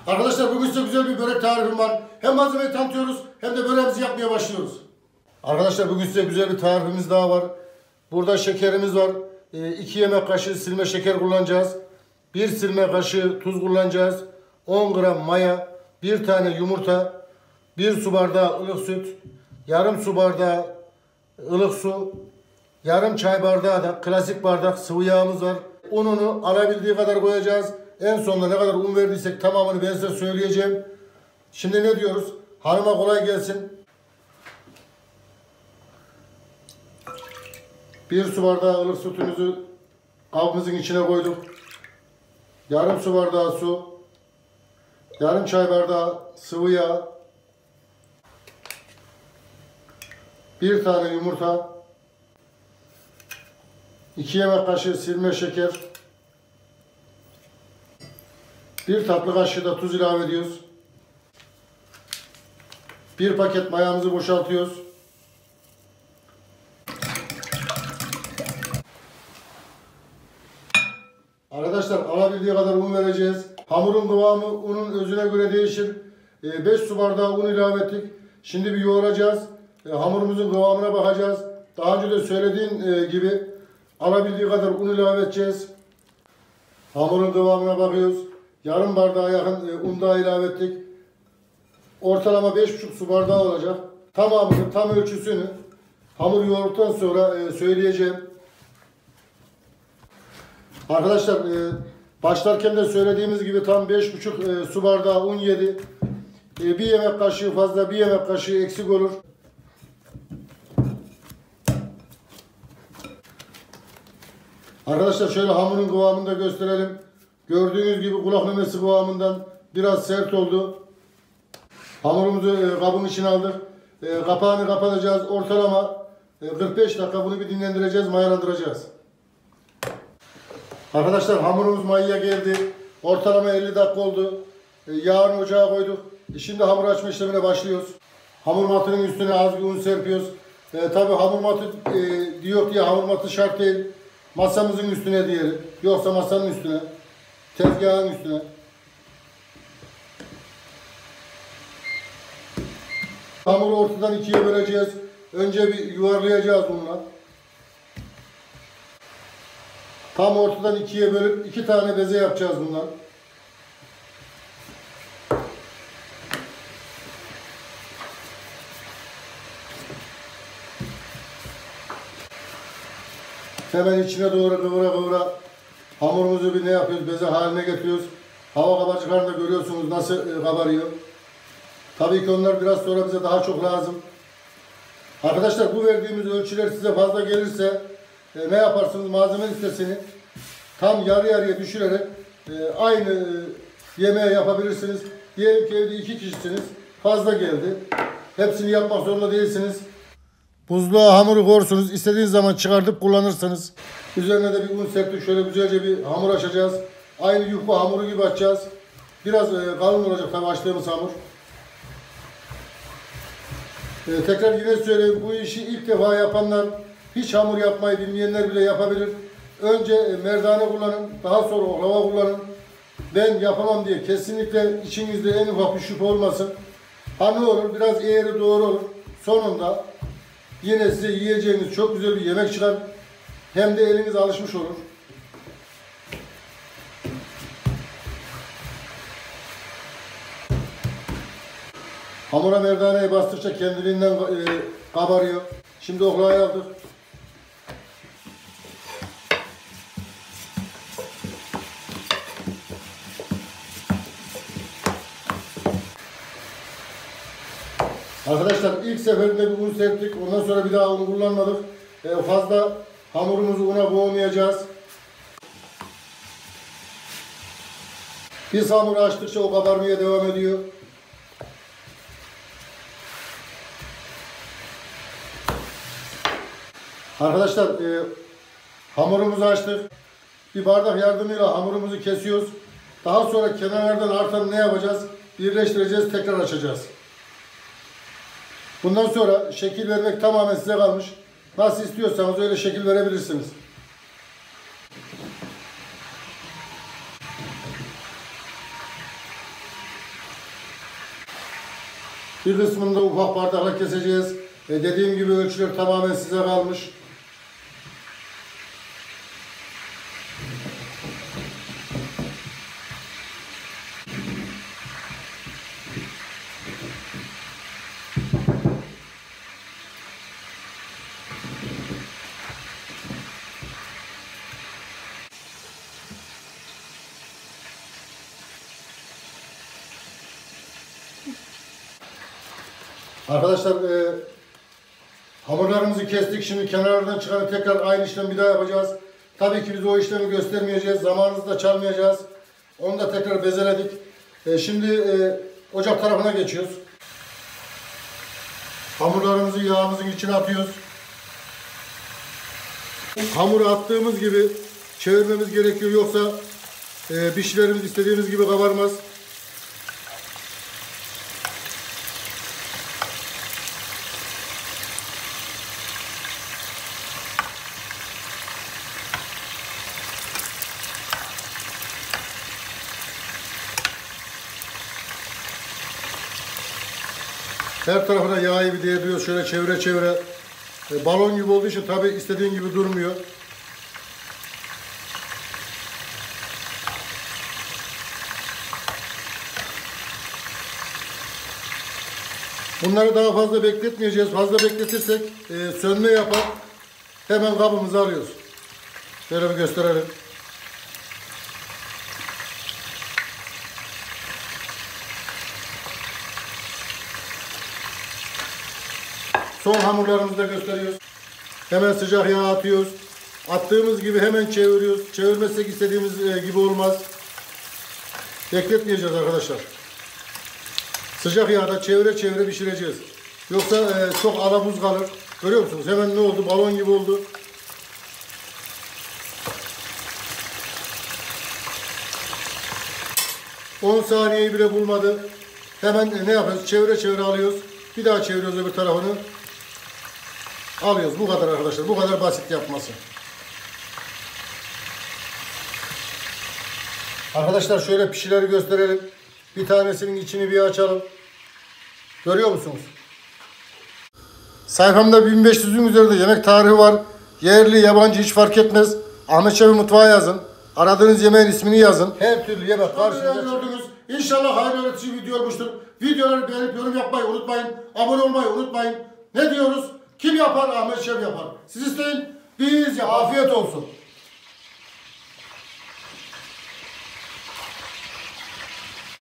Arkadaşlar bugün size güzel bir börek tarifim var. Hem malzemeyi tanıtıyoruz hem de böreğimizi yapmaya başlıyoruz. Arkadaşlar bugün size güzel bir tarifimiz daha var. Burada şekerimiz var. 2 yemek kaşığı silme şeker kullanacağız. 1 silme kaşığı tuz kullanacağız. 10 gram maya, 1 tane yumurta, 1 su bardağı ılık süt, yarım su bardağı ılık su, yarım çay bardağı da klasik bardak sıvı yağımız var. Ununu alabildiği kadar koyacağız. En sonunda ne kadar un verdiysek tamamını ben size söyleyeceğim. Şimdi ne diyoruz? Hanıma kolay gelsin. 1 su bardağı ılık sütümüzü kabımızın içine koyduk. Yarım su bardağı su. Yarım çay bardağı sıvı yağ. 1 tane yumurta. 2 yemek kaşığı silme şeker. 1 tatlı kaşığı da tuz ilave ediyoruz. 1 paket mayamızı boşaltıyoruz. Arkadaşlar alabildiği kadar un vereceğiz. Hamurun kıvamı unun özüne göre değişir. 5 su bardağı un ilave ettik. Şimdi bir yoğuracağız. Hamurumuzun kıvamına bakacağız. Daha önce de söylediğim gibi alabildiği kadar un ilave edeceğiz. Hamurun kıvamına bakıyoruz. Yarım bardağa yakın un daha ilave ettik. Ortalama 5,5 su bardağı olacak. Tamamını, tam ölçüsünü hamur yoğurduktan sonra söyleyeceğim. Arkadaşlar başlarken de söylediğimiz gibi tam 5,5 su bardağı un yedi. 1 yemek kaşığı fazla, 1 yemek kaşığı eksik olur. Arkadaşlar şöyle hamurun kıvamını da gösterelim. Gördüğünüz gibi kulak memesi kıvamından biraz sert oldu. Hamurumuzu kabın içine aldık. Kapağını kapatacağız. Ortalama 45 dakika bunu bir dinlendireceğiz, mayalandıracağız. Arkadaşlar hamurumuz mayaya geldi. Ortalama 50 dakika oldu. Yağını ocağa koyduk. Şimdi hamur açma işlemine başlıyoruz. Hamur matının üstüne az bir un serpiyoruz. Tabi hamur matı diyor diye hamur matı şart değil. Masamızın üstüne diyelim. Yoksa masanın üstüne. Tezgahın üstüne. Hamuru ortadan ikiye böleceğiz. Önce bir yuvarlayacağız bununla. Tam ortadan ikiye bölüp 2 tane beze yapacağız bundan. Hemen içine doğru kıvıra kıvıra hamurumuzu bir ne yapıyoruz? Beze haline getiriyoruz. Hava kabarcıklarını da görüyorsunuz nasıl kabarıyor. Tabii ki onlar biraz sonra bize daha çok lazım. Arkadaşlar bu verdiğimiz ölçüler size fazla gelirse ne yaparsınız? Malzeme listesini tam yarı yarıya düşürerek aynı yemeği yapabilirsiniz. Diyelim ki evde 2 kişisiniz. Fazla geldi. Hepsini yapmak zorunda değilsiniz. Buzluğa hamuru koyursunuz. İstediğiniz zaman çıkartıp kullanırsınız. Üzerine de bir un serptik. Şöyle güzelce bir hamur açacağız. Aynı yufka hamuru gibi açacağız. Biraz kalın olacak tabii açtığımız hamur. Tekrar yine söyleyeyim. Bu işi ilk defa yapanlar, hiç hamur yapmayı bilmeyenler bile yapabilir. Önce merdane kullanın. Daha sonra oklava kullanın. Ben yapamam diye kesinlikle içinizde en ufak bir şüphe olmasın. Ha ne olur? Biraz eğri doğru olur. Sonunda yine size yiyeceğiniz çok güzel bir yemek çıkar. Hem de eliniz alışmış olur. Hamura merdaneyi bastıkça kendiliğinden kabarıyor. Şimdi oklavayı aldık. Arkadaşlar ilk seferinde bir un serptik. Ondan sonra bir daha un kullanmadık. Fazla hamurumuzu una boğmayacağız. Biz hamuru açtıkça o kabarmaya devam ediyor. Arkadaşlar hamurumuzu açtık. Bir bardak yardımıyla hamurumuzu kesiyoruz. Daha sonra kenarlardan artan ne yapacağız? Birleştireceğiz, tekrar açacağız. Bundan sonra şekil vermek tamamen size kalmış. Nasıl istiyorsanız öyle şekil verebilirsiniz. Bir kısmını da ufak bardakla keseceğiz. Dediğim gibi ölçüler tamamen size kalmış. Arkadaşlar hamurlarımızı kestik. Şimdi kenarlardan çıkanı tekrar aynı işlemi bir daha yapacağız. Tabii ki biz o işlemi göstermeyeceğiz. Zamanınızı da çalmayacağız. Onu da tekrar bezeledik. Şimdi ocak tarafına geçiyoruz. Hamurlarımızı yağımızın içine atıyoruz. Hamuru attığımız gibi çevirmemiz gerekiyor. Yoksa pişilerimiz istediğimiz gibi kabarmaz. Her tarafına yağı bir değdiriyoruz. Şöyle çevire çevire. Balon gibi olduğu için tabii istediğin gibi durmuyor. Bunları daha fazla bekletmeyeceğiz. Fazla bekletirsek sönme yapar. Hemen kabımızı alıyoruz. Şöyle bir gösterelim. Son hamurlarımızı da gösteriyoruz. Hemen sıcak yağ atıyoruz. Attığımız gibi hemen çeviriyoruz. Çevirmezsek istediğimiz gibi olmaz. Bekletmeyeceğiz arkadaşlar. Sıcak yağda çevire çevire pişireceğiz. Yoksa çok alabuz kalır. Görüyor musunuz? Hemen ne oldu? Balon gibi oldu. ...10 saniyeyi bile bulmadı. Hemen ne yapıyoruz? Çevire çevire alıyoruz. Bir daha çeviriyoruz öbür tarafını. Alıyoruz. Bu kadar arkadaşlar. Bu kadar basit yapması. Arkadaşlar şöyle pişileri gösterelim. Bir tanesinin içini bir açalım. Görüyor musunuz? Sayfamda 1500'ün üzerinde yemek tarihi var. Yerli, yabancı hiç fark etmez. Ahmet Şef'i mutfağa yazın. Aradığınız yemeğin ismini yazın. Her türlü yemek karşınıza gördünüz. İnşallah hayırlı öğretici video olmuştur. Videoları beğenip yorum yapmayı unutmayın. Abone olmayı unutmayın. Ne diyoruz? Kim yapar? Ahmet Şef yapar. Siz isteyin. Biz ya. Afiyet olsun.